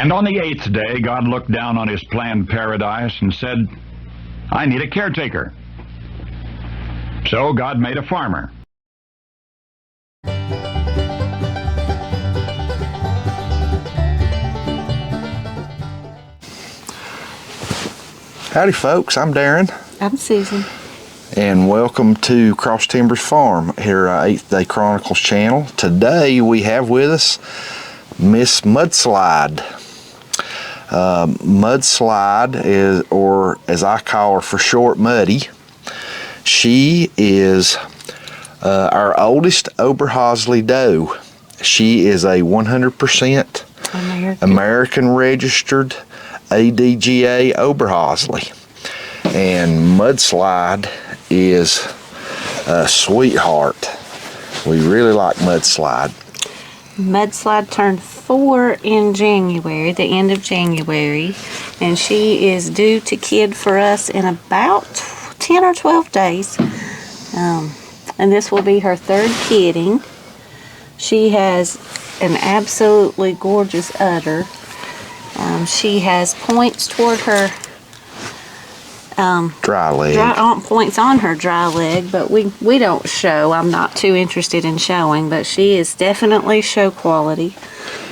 And on the 8th day, God looked down on his planned paradise and said, I need a caretaker. So God made a farmer. Howdy folks, I'm Darren. I'm Susan. And welcome to Cross Timbers Farm here at 8th Day Chronicles channel. Today we have with us Miss Mudslide. Mudslide is, or as I call her for short, Muddy. She is our oldest Oberhasli doe. She is a 100% American registered ADGA Oberhasli. And Mudslide is a sweetheart. We really like Mudslide. Mudslide turned 4 in January, the end of January, and she is due to kid for us in about 10 or 12 days. And this will be her 3rd kidding. She has an absolutely gorgeous udder. She has points toward her dry leg. Points on her dry leg, but we don't show. I'm not too interested in showing, but she is definitely show quality.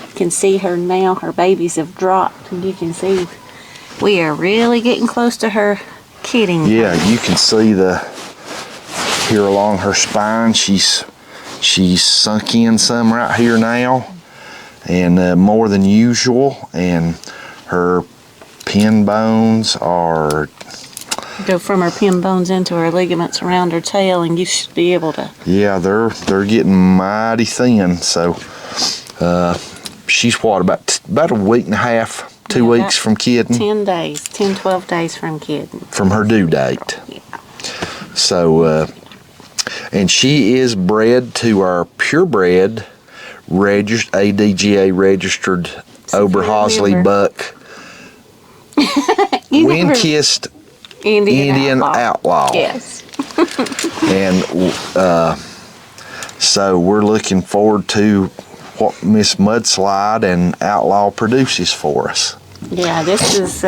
You can see her now. Her babies have dropped, and you can see we are really getting close to her kidding. Yeah, you can see here along her spine. She's sunk in some right here now, and more than usual. And her pin bones are go from her pin bones into her ligaments around her tail, and you should be able to. Yeah, they're getting mighty thin. So she's what, about a week and a half, 2 weeks from kidding. 10 days, 10, 12 days from kidding. From her due date. Yeah. So and she is bred to our purebred ADGA registered Oberhasli buck. Wind-kissed Indian outlaw. Yes. And so we're looking forward to what Miss Mudslide and Outlaw produces for us. Yeah, this is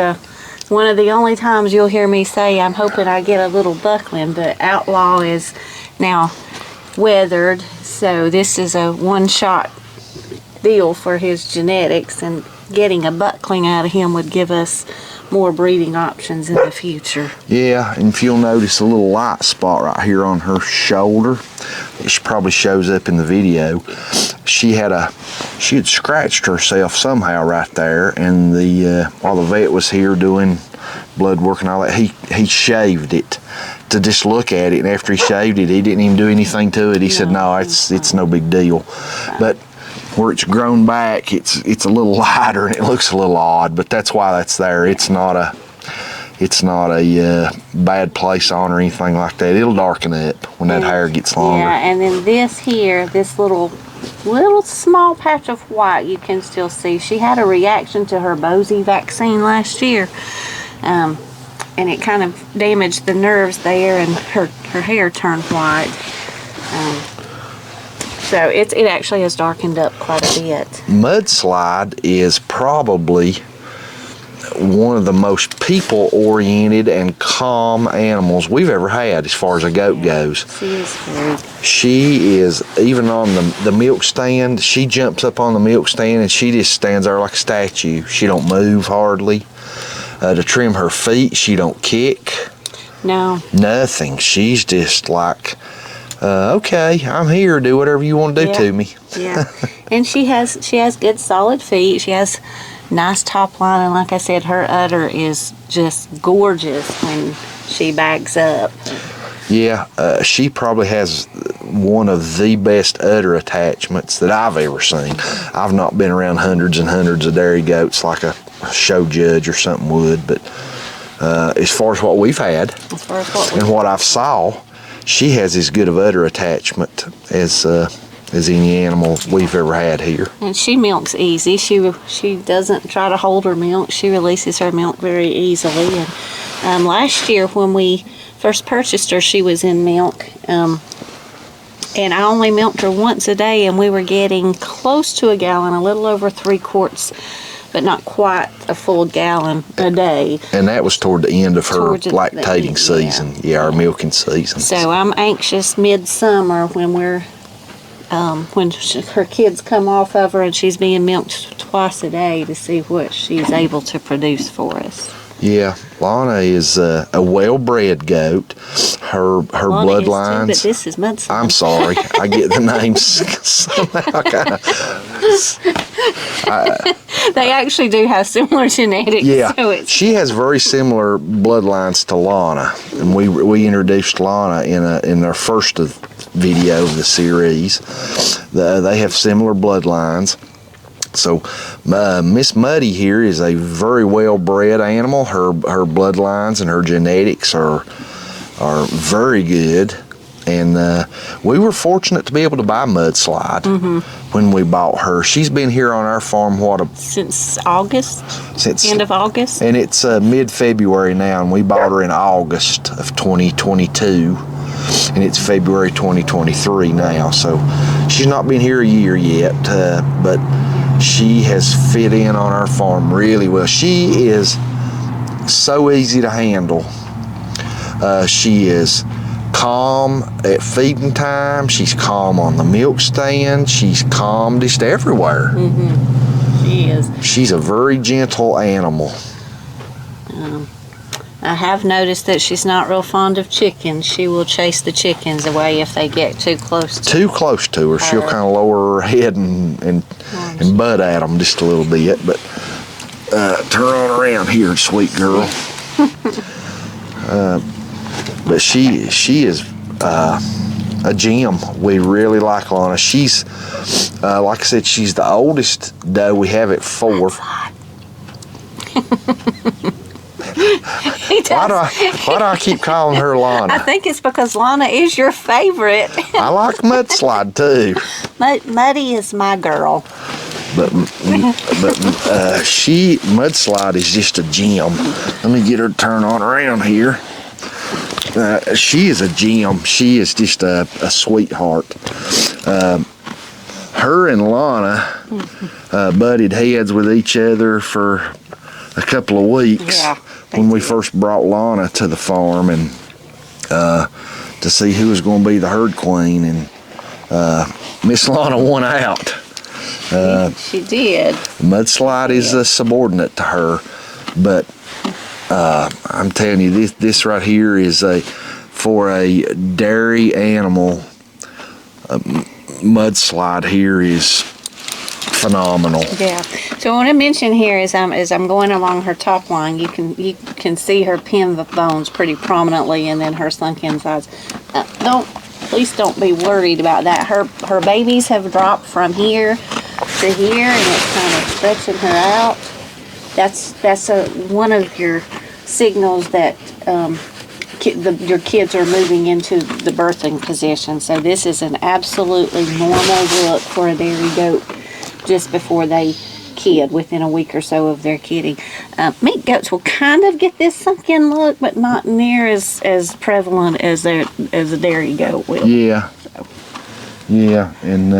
one of the only times you'll hear me say I'm hoping I get a little buckling, but Outlaw is now weathered, so this is a one-shot deal for his genetics, and getting a buckling out of him would give us more breeding options in the future. Yeah, and if you'll notice a little light spot right here on her shoulder, it probably shows up in the video. She had scratched herself somehow right there, and while the vet was here doing blood work and all that, he shaved it to just look at it, and after he shaved it, he didn't even do anything to it. He said, no, it's no big deal. But where it's grown back, it's a little lighter and it looks a little odd, but that's why that's there. It's not a bad place on or anything like that. It'll darken up when that hair gets longer. Yeah, and then this little small patch of white you can still see. She had a reaction to her Bosie vaccine last year, and it kind of damaged the nerves there, and her hair turned white. So it actually has darkened up quite a bit. Mudslide is probably one of the most people-oriented and calm animals we've ever had as far as a goat goes. She is very. She is, even on the milk stand, she jumps up on the milk stand and she just stands there like a statue. She don't move hardly. To trim her feet, she don't kick. No. Nothing. She's just like, okay, I'm here. Do whatever you want to do to me. Yeah, and she has good solid feet. She has nice top line, and like I said, her udder is just gorgeous when she backs up. Yeah, she probably has one of the best udder attachments that I've ever seen. I've not been around hundreds and hundreds of dairy goats like a show judge or something would, but as far as what we've had and what I've saw, she has as good of udder attachment as any animal we've ever had here. And she milks easy. She doesn't try to hold her milk. She releases her milk very easily. And last year when we first purchased her, she was in milk. And I only milked her once a day, and we were getting close to a gallon, a little over 3 quarts but not quite a full gallon a day. And that was toward the end of her Towards the lactating end, season. Yeah, our milking season. So I'm anxious midsummer when we're her kids come off of her and she's being milked twice a day to see what she's able to produce for us. Yeah, Lana is a well-bred goat. Her Lana bloodlines. is too, but this is Mudslide. I'm sorry, I get the names somehow kind of. They actually do have similar genetics. Yeah, So she has very similar bloodlines to Lana, and we introduced Lana in our first video of the series. They have similar bloodlines. So Miss Muddy here is a very well-bred animal. Her bloodlines and her genetics are very good, and we were fortunate to be able to buy Mudslide when we bought her. She's been here on our farm since August. Since end of August, and it's mid-February now, and we bought her in August of 2022. And it's February 2023 now, so she's not been here a year yet, but she has fit in on our farm really well. She is so easy to handle. She is calm at feeding time. She's calm on the milk stand. She's calm just everywhere. She is. She's a very gentle animal. I have noticed that she's not real fond of chickens. She will chase the chickens away if they get too close to her. She'll kind of lower her head and butt at them just a little bit. But turn on around here, sweet girl. But she is a gem. We really like Lana. She's, like I said, she's the oldest doe we have at 4. Why do I keep calling her Lana? I think it's because Lana is your favorite. I like Mudslide too. Muddy is my girl. But Mudslide is just a gem. Let me get her to turn on around here. She is a gem. She is just a sweetheart. Her and Lana butted heads with each other for a couple of weeks when we first brought Lana to the farm, and to see who was going to be the herd queen, and Miss Lana won out. She did. Mudslide is a subordinate to her, but I'm telling you, this right here is for a dairy animal. Mudslide here is phenomenal. Yeah. So what I mention here is as I'm going along her top line, you can see her pin bones pretty prominently, and then her sunk insides. Please don't be worried about that. Her babies have dropped from here to here, and it's kind of stretching her out. That's one of your signals that your kids are moving into the birthing position. So this is an absolutely normal look for a dairy goat just before they kid, within a week or so of their kidding. Meat goats will kind of get this sunken look, but not near as prevalent as a dairy goat will. Yeah. So. Yeah, and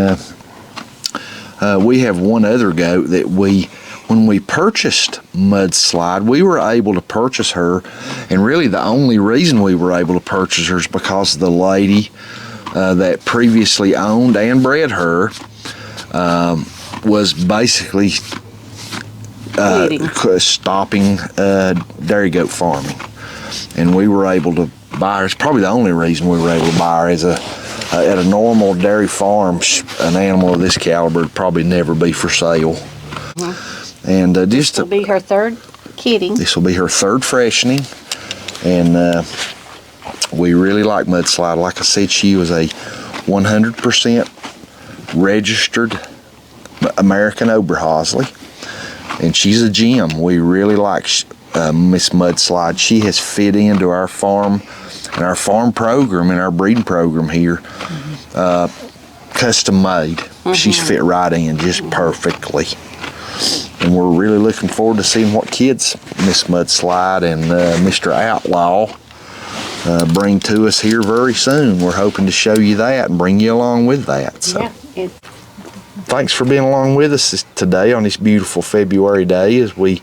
we have one other goat that when we purchased Mudslide, we were able to purchase her, and really the only reason we were able to purchase her is because the lady that previously owned and bred her was basically stopping dairy goat farming, and we were able to buy her. It's probably the only reason we were able to buy her. As at a normal dairy farm, an animal of this caliber would probably never be for sale. And this will be her third kidding. This will be her third freshening, and we really like Mudslide. Like I said, she was a 100% registered American Oberhasli, and she's a gem. We really like Miss Mudslide. She has fit into our farm and our farm program and our breeding program here, custom made. She's fit right in just perfectly. And we're really looking forward to seeing what kids Miss Mudslide and Mr. Outlaw bring to us here very soon. We're hoping to show you that and bring you along with that. So, thanks for being along with us today on this beautiful February day as we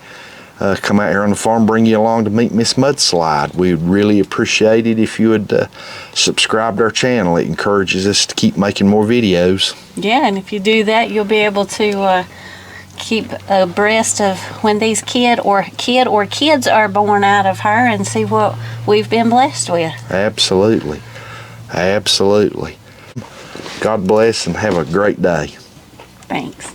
come out here on the farm, bring you along to meet Miss Mudslide. We would really appreciate it if you would subscribe to our channel. It encourages us to keep making more videos. Yeah, and if you do that, you'll be able to keep abreast of when these kids are born out of her and see what we've been blessed with. Absolutely. Absolutely. God bless and have a great day. Thanks.